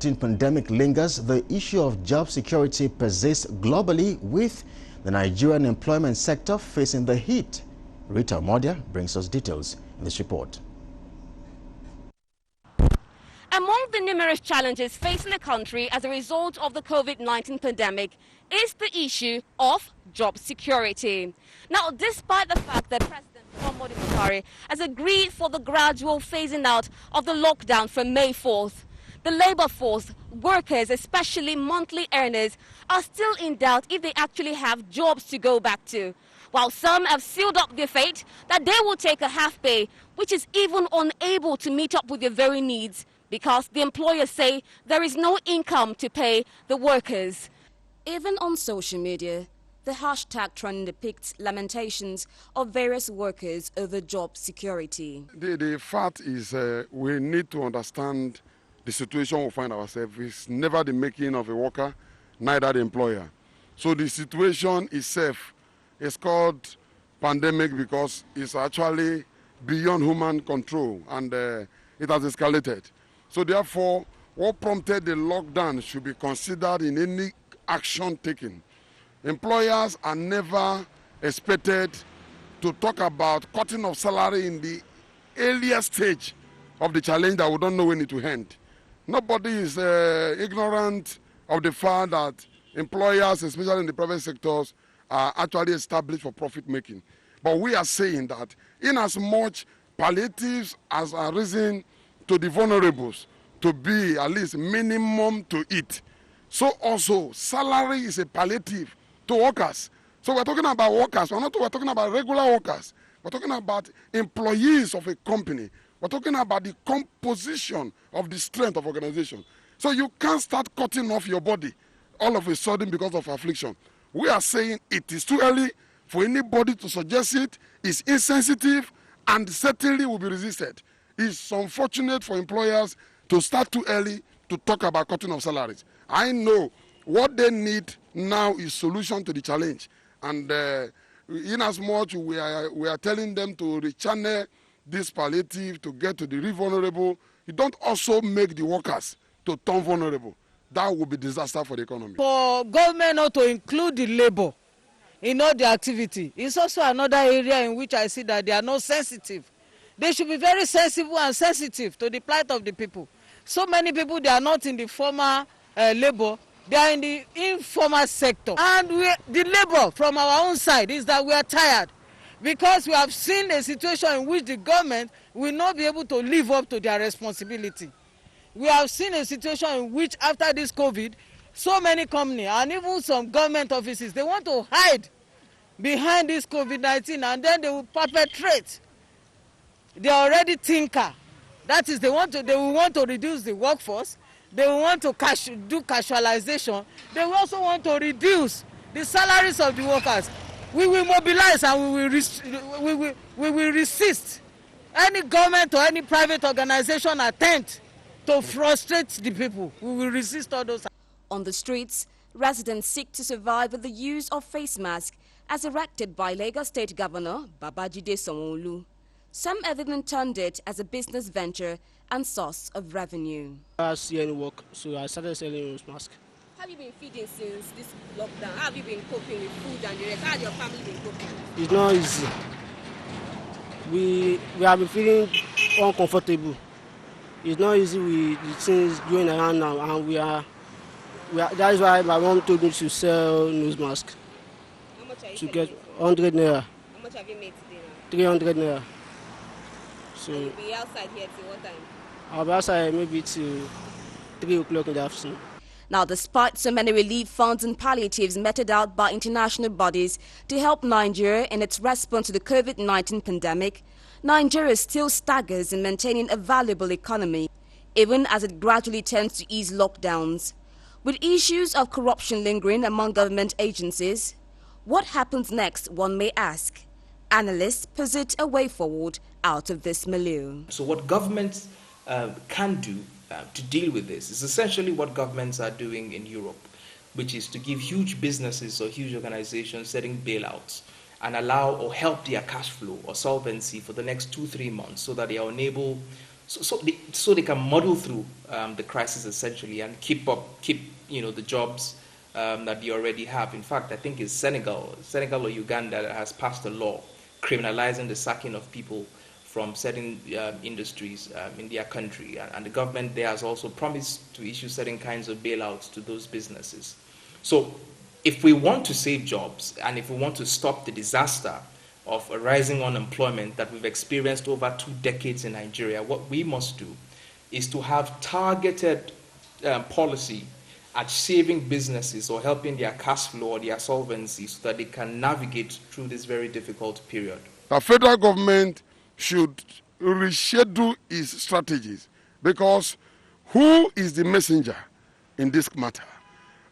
COVID-19 pandemic lingers, the issue of job security persists globally, with the Nigerian employment sector facing the heat. Rita Modia brings us details in this report. Among the numerous challenges facing the country as a result of the COVID-19 pandemic is the issue of job security. Now, despite the fact that President Muhammadu Buhari has agreed for the gradual phasing out of the lockdown from May 4th, the labor force, workers, especially monthly earners, are still in doubt if they actually have jobs to go back to. While some have sealed up their fate that they will take a half pay, which is even unable to meet up with their very needs, because the employers say there is no income to pay the workers. Even on social media, the hashtag trending depicts lamentations of various workers over job security. The fact is we need to understand the situation we find ourselves. It's never the making of a worker, neither the employer. So the situation itself is called pandemic because it's actually beyond human control, and it has escalated. So therefore, what prompted the lockdown should be considered in any action taken. Employers are never expected to talk about cutting of salary in the earliest stage of the challenge that we don't know when it will end. Nobody is ignorant of the fact that employers, especially in the private sectors, are actually established for profit making. But we are saying that in as much palliatives as are risen to the vulnerables to be at least minimum to eat, so also salary is a palliative to workers. So we're talking about workers, we're talking about regular workers, we're talking about employees of a company, we're talking about the composition of the strength of organization. So you can't start cutting off your body all of a sudden because of affliction. We are saying it is too early for anybody to suggest it, it's insensitive, and certainly will be resisted. It's unfortunate for employers to start too early to talk about cutting of salaries. I know what they need now is solution to the challenge, and in as much we are telling them to rechannel this palliative to get to the real vulnerable, you don't also make the workers to turn vulnerable. That would be disaster for the economy. For government not to include the labor in all the activity is also another area in which I see that they are not sensitive. They should be very sensible and sensitive to the plight of the people. So many people, they are not in the formal labor, they are in the informal sector. And the labor from our own side is that we are tired, because we have seen a situation in which the government will not be able to live up to their responsibility. We have seen a situation in which after this COVID, so many companies and even some government offices, they want to hide behind this COVID-19, and then they will perpetrate. They are already thinker. That is, they will want to reduce the workforce. They will want to do casualization. They will also want to reduce the salaries of the workers. We will mobilize and we will resist any government or any private organization attempt to frustrate the people. We will resist all those. On the streets, residents seek to survive with the use of face masks as erected by Lagos State Governor Babajide Sanwo-Olu. Some have even turned it as a business venture and source of revenue. I see any work, so I started selling those masks. How have you been feeding since this lockdown? How have you been coping with food and the rest? How has your family been coping? It's not easy. We have been feeling uncomfortable. It's not easy with the things going around now, and that is why my mom told me to sell nose masks. How much are you to selling? Get 100 naira. How much have you made today now? 300 naira. So you'll be outside here till what time? I'll be outside maybe till 3 o'clock in the afternoon. Now, despite so many relief funds and palliatives meted out by international bodies to help Nigeria in its response to the COVID-19 pandemic, Nigeria still staggers in maintaining a valuable economy, even as it gradually tends to ease lockdowns. With issues of corruption lingering among government agencies, what happens next, one may ask? Analysts posit a way forward out of this milieu. So what governments can do to deal with this is essentially what governments are doing in Europe, which is to give huge businesses or huge organizations setting bailouts and allow or help their cash flow or solvency for the next 2-3 months so that they are unable so they can muddle through the crisis essentially and keep the jobs that they already have. In fact, I think it's Senegal or Uganda that has passed a law criminalizing the sacking of people from certain industries in their country, and the government there has also promised to issue certain kinds of bailouts to those businesses. So if we want to save jobs and if we want to stop the disaster of a rising unemployment that we've experienced over 2 decades in Nigeria, what we must do is to have targeted policy at saving businesses or helping their cash flow or their solvency so that they can navigate through this very difficult period. The federal government should reschedule its strategies, because who is the messenger in this matter?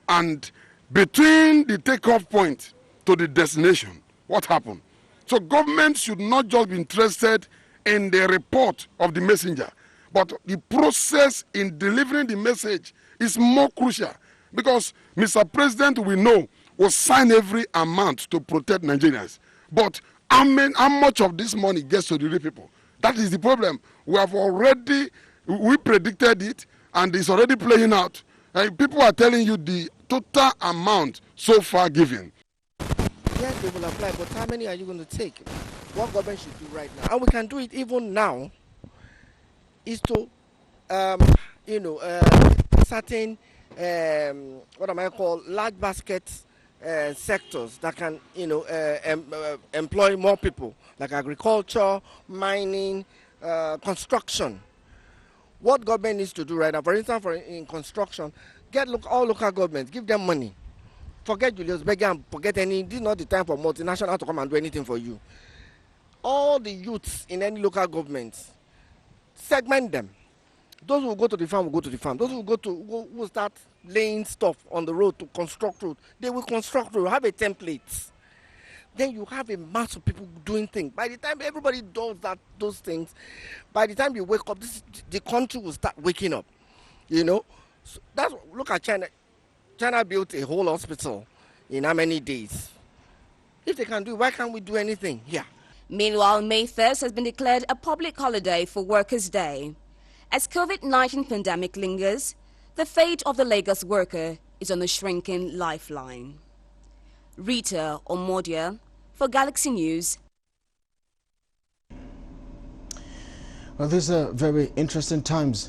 And between the takeoff point to the destination, what happened? So government should not just be interested in the report of the messenger, but the process in delivering the message is more crucial, because Mr. President, we know, will sign every amount to protect Nigerians. But how much of this money gets to the real people? That is the problem. We predicted it, and it's already playing out. People are telling you the total amount so far given. Yes, they will apply, but how many are you going to take? What government should do right now, and we can do it even now, is to, certain, large basket sectors that can, employ more people, like agriculture, mining, construction. What government needs to do right now, for instance, in construction, all local governments, give them money. Forget Julius Berger and forget this is not the time for multinationals to come and do anything for you. All the youths in any local government, segment them. Those who go to the farm will go to the farm. Those who will start laying stuff on the road to construct road, they will construct road, have a template. Then you have a mass of people doing things. By the time everybody does those things, by the time you wake up, the country will start waking up. So look at China. China built a whole hospital in how many days? If they can do it, why can't we do anything here? Meanwhile, May 1st has been declared a public holiday for Workers' Day. As COVID-19 pandemic lingers, the fate of the Lagos worker is on a shrinking lifeline. Rita Omodia for Galaxy News. Well, these are very interesting times.